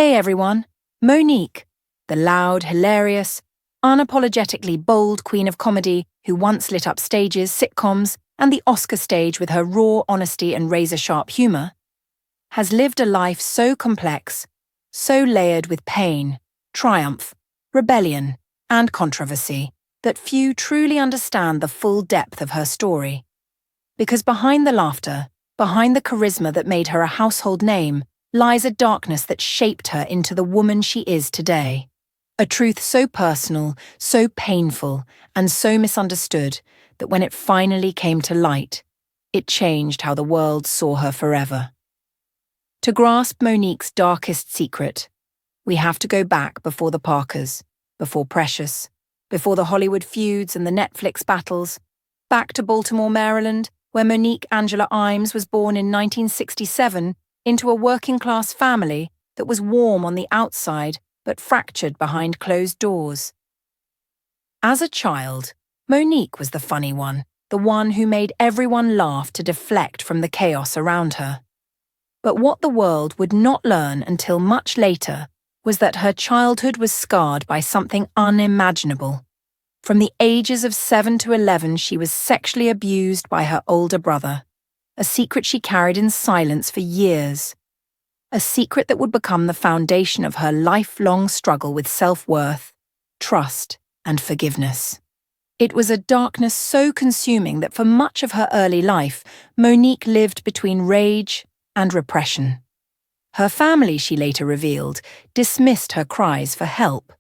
Hey everyone, Monique, the loud, hilarious, unapologetically bold queen of comedy who once lit up stages, sitcoms, and the Oscar stage with her raw honesty and razor-sharp humour, has lived a life so complex, so layered with pain, triumph, rebellion, and controversy that few truly understand the full depth of her story. Because behind the laughter, behind the charisma that made her a household name, lies a darkness that shaped her into the woman she is today. A truth so personal, so painful, and so misunderstood that when it finally came to light, it changed how the world saw her forever. To grasp Monique's darkest secret, we have to go back before the Parkers, before Precious, before the Hollywood feuds and the Netflix battles, back to Baltimore, Maryland, where Monique Angela Imes was born in 1967 into a working-class family that was warm on the outside but fractured behind closed doors. As a child, Monique was the funny one, the one who made everyone laugh to deflect from the chaos around her. But what the world would not learn until much later was that her childhood was scarred by something unimaginable. From the ages of 7 to 11, she was sexually abused by her older brother, a secret she carried in silence for years, a secret that would become the foundation of her lifelong struggle with self-worth, trust, and forgiveness. It was a darkness so consuming that for much of her early life, Monique lived between rage and repression. Her family, she later revealed, dismissed her cries for help.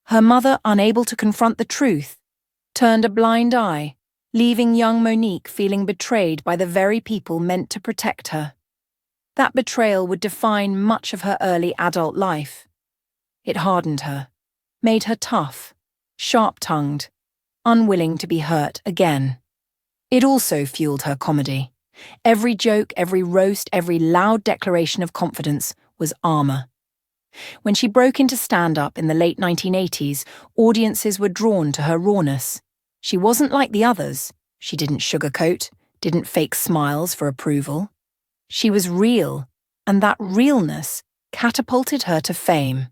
Her mother, unable to confront the truth, turned a blind eye, leaving young Monique feeling betrayed by the very people meant to protect her. That betrayal would define much of her early adult life. It hardened her, made her tough, sharp-tongued, unwilling to be hurt again. It also fueled her comedy. Every joke, every roast, every loud declaration of confidence was armor. When she broke into stand-up in the late 1980s, audiences were drawn to her rawness. She wasn't like the others. She didn't sugarcoat, didn't fake smiles for approval. She was real, and that realness catapulted her to fame.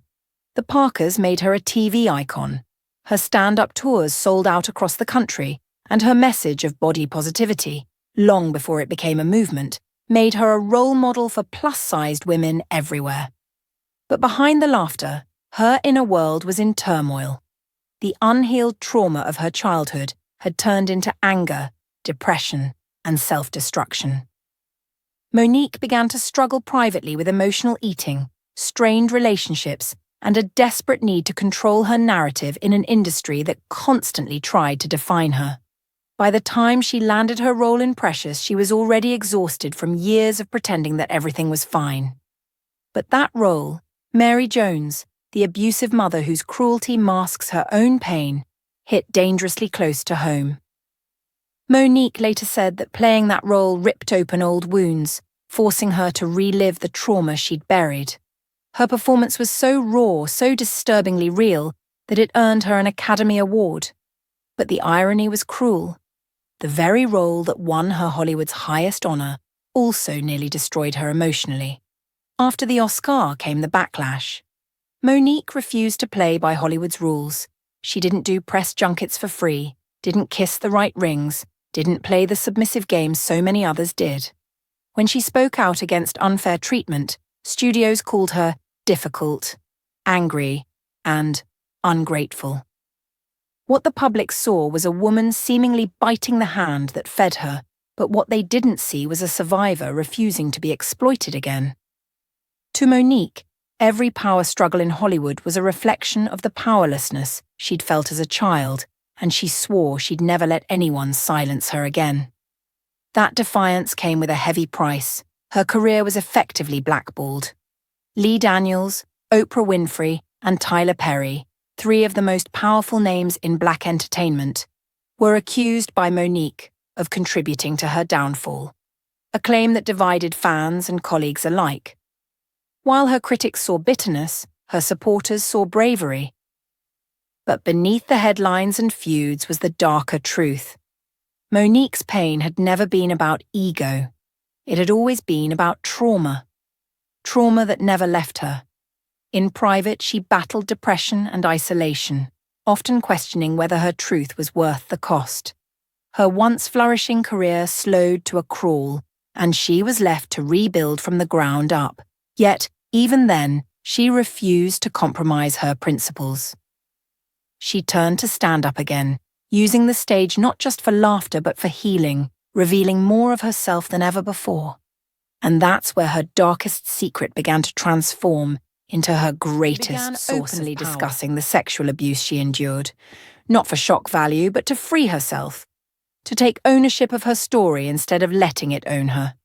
The Parkers made her a TV icon. Her stand-up tours sold out across the country, and her message of body positivity, long before it became a movement, made her a role model for plus-sized women everywhere. But behind the laughter, her inner world was in turmoil. The unhealed trauma of her childhood had turned into anger, depression, and self-destruction. Monique began to struggle privately with emotional eating, strained relationships, and a desperate need to control her narrative in an industry that constantly tried to define her. By the time she landed her role in Precious, she was already exhausted from years of pretending that everything was fine. But that role, Mary Jones, the abusive mother whose cruelty masks her own pain, hit dangerously close to home. Monique later said that playing that role ripped open old wounds, forcing her to relive the trauma she'd buried. Her performance was so raw, so disturbingly real, that it earned her an Academy Award. But the irony was cruel. The very role that won her Hollywood's highest honor also nearly destroyed her emotionally. After the Oscar came the backlash. Monique refused to play by Hollywood's rules. She didn't do press junkets for free, didn't kiss the right rings, didn't play the submissive game so many others did. When she spoke out against unfair treatment, studios called her difficult, angry, and ungrateful. What the public saw was a woman seemingly biting the hand that fed her, but what they didn't see was a survivor refusing to be exploited again. To Monique, every power struggle in Hollywood was a reflection of the powerlessness she'd felt as a child, and she swore she'd never let anyone silence her again. That defiance came with a heavy price. Her career was effectively blackballed. Lee Daniels, Oprah Winfrey, and Tyler Perry, three of the most powerful names in black entertainment, were accused by Monique of contributing to her downfall, a claim that divided fans and colleagues alike. While her critics saw bitterness, her supporters saw bravery. But beneath the headlines and feuds was the darker truth. Monique's pain had never been about ego. It had always been about trauma. Trauma that never left her. In private, she battled depression and isolation, often questioning whether her truth was worth the cost. Her once flourishing career slowed to a crawl, and she was left to rebuild from the ground up. Yet, even then, she refused to compromise her principles. She turned to stand up again, using the stage not just for laughter but for healing, revealing more of herself than ever before. And that's where her darkest secret began to transform into her greatest source of power. Openly discussing the sexual abuse she endured, not for shock value but to free herself, to take ownership of her story instead of letting it own her.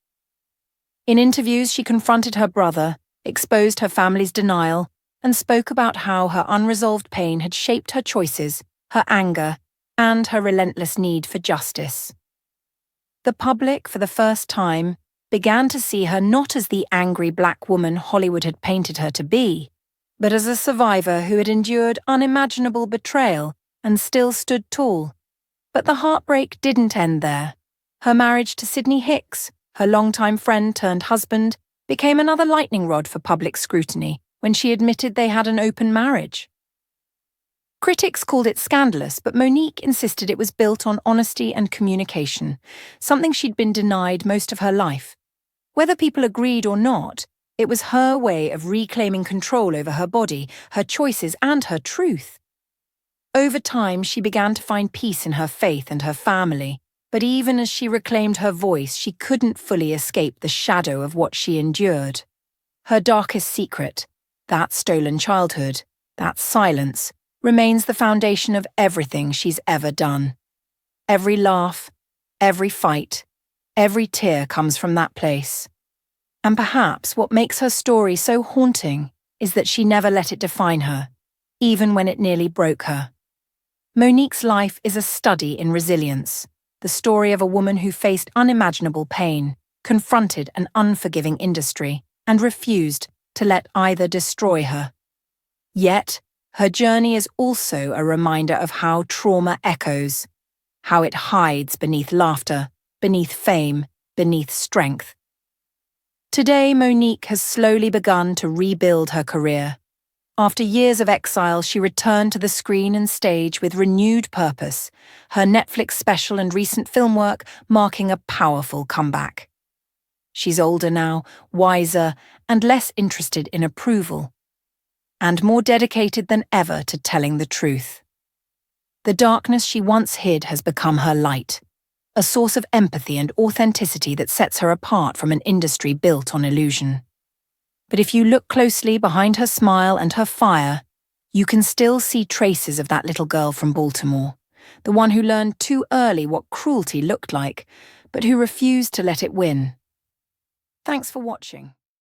In interviews, she confronted her brother, exposed her family's denial, and spoke about how her unresolved pain had shaped her choices, her anger, and her relentless need for justice. The public, for the first time, began to see her not as the angry black woman Hollywood had painted her to be, but as a survivor who had endured unimaginable betrayal and still stood tall. But the heartbreak didn't end there. Her marriage to Sidney Hicks, her longtime friend turned husband, became another lightning rod for public scrutiny when she admitted they had an open marriage. Critics called it scandalous, but Monique insisted it was built on honesty and communication, something she'd been denied most of her life. Whether people agreed or not, it was her way of reclaiming control over her body, her choices, and her truth. Over time, she began to find peace in her faith and her family, but even as she reclaimed her voice, she couldn't fully escape the shadow of what she endured. Her darkest secret, that stolen childhood, that silence, remains the foundation of everything she's ever done. Every laugh, every fight, every tear comes from that place. And perhaps what makes her story so haunting is that she never let it define her, even when it nearly broke her. Monique's life is a study in resilience, the story of a woman who faced unimaginable pain, confronted an unforgiving industry, and refused to let either destroy her. Yet, her journey is also a reminder of how trauma echoes, how it hides beneath laughter, beneath fame, beneath strength. Today, Monique has slowly begun to rebuild her career. After years of exile, she returned to the screen and stage with renewed purpose, her Netflix special and recent film work marking a powerful comeback. She's older now, wiser, and less interested in approval, and more dedicated than ever to telling the truth. The darkness she once hid has become her light, a source of empathy and authenticity that sets her apart from an industry built on illusion. But if you look closely behind her smile and her fire, you can still see traces of that little girl from Baltimore, the one who learned too early what cruelty looked like, but who refused to let it win. Thanks for watching.